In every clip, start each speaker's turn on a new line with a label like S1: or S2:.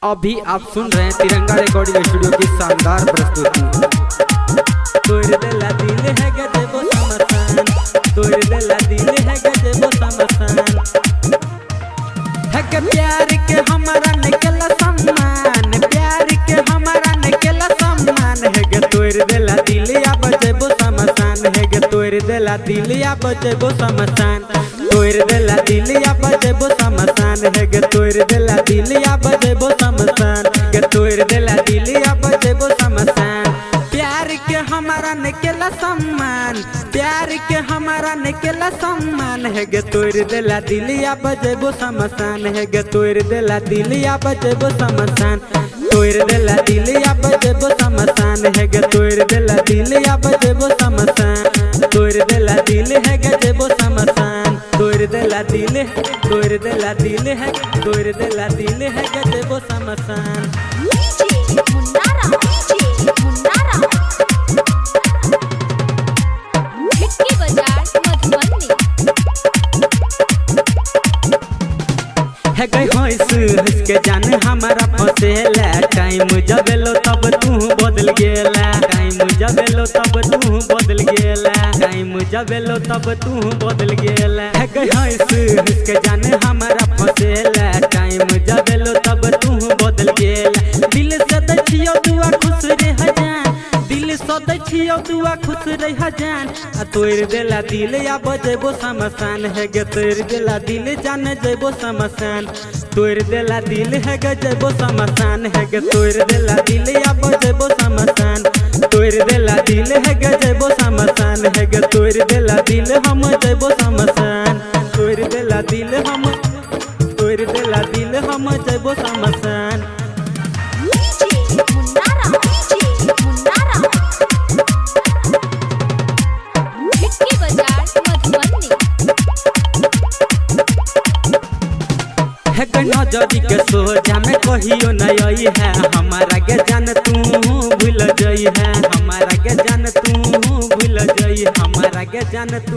S1: अभी आप सुन रहे हैं तिरंगा रिकॉर्डिंग स्टूडियो की शानदार प्रस्तुति। तोड़ देला दिल है गजबो समसान, तोड़ देला दिल है गजबो समसान, है के प्यार के हमारा निकला सम्मान, प्यार के हमारा निकला सम्मान, है के तोड़ देला दिल या बजबो समसान, है के तोड़ देला दिल या बजबो समसान, तोड़ देला दिल या बजबो समसान, है के तोड़ देला दिल या बजबो समसान, के तोड़ देला दिल या बजबो समसान। प्यार के हमारा निकला सम्मान, प्यार के हमारा निकला सम्मान, है गे तोड़ देला दिल या बजबो समसान, है गे तोड़ देला दिल या बजबो समसान, तोड़ देला दिल या बजबो समसान, है गे तोड़ देला दिल या बजबो समसान, तोड़ देला दिल है गजबो समसान, तोड़ देला दिल, तोड़ देला दिल है, तोड़ देला दिल है गजबो समसान। है गई हंस के जान हमारा फसेला, टाइम जब लो तब तू बदल गेला, टाइम जब लो तब तू बदल गेला, टाइम जब लो तब तू बदल गेला, है गई हंस के जान हमारा फसेला, टाइम जब लो तब तू बदल गेला। दिल से देखियो दुआ खुश रह जान, दिल से देखियो दुआ खुश रह जान, आ तोड़ देला दिल या बजबो समसान, है गे तोड़ देला दिल जान जबो समसान, तोड़ देला दिल है गजबो समसान, है गे तोड़ देला दिल या बजबो समसान, तोड़ देला दिल है गजबो समसान, है गे तोड़ देला दिल हम जबो समसान, तोड़ देला दिल हम, तोड़ देला दिल हम जबो समसान। है नजरी के सोझा में कहियो नहीं है, हमारा के जान तू भूल जई है, हमारा के जान तू भूल जई, हमारा के जान तू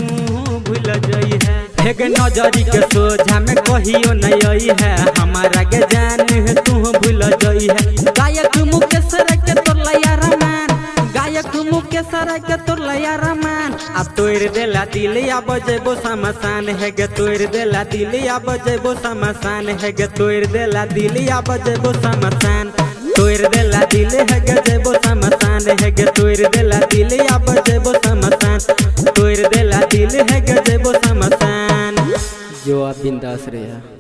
S1: भूल जई है, है नजरी के सोझा में कहियो नहीं है, हमारा के जान तू भूल जई है। गायक मुकेश के तोरला यार मान, गायक मुकेश के तोरला यार मान, आ तोड़ देला दिल या बजबो समसान, है गे तोड़ देला दिल या बजबो समसान, है गे तोड़ देला दिल या बजबो समसान, तोड़ देला दिल है गजबो समसान, है गे तोड़ देला दिल या बजबो समसान, तोड़ देला दिल है गजबो समसान। जो आप बिंदास रहे।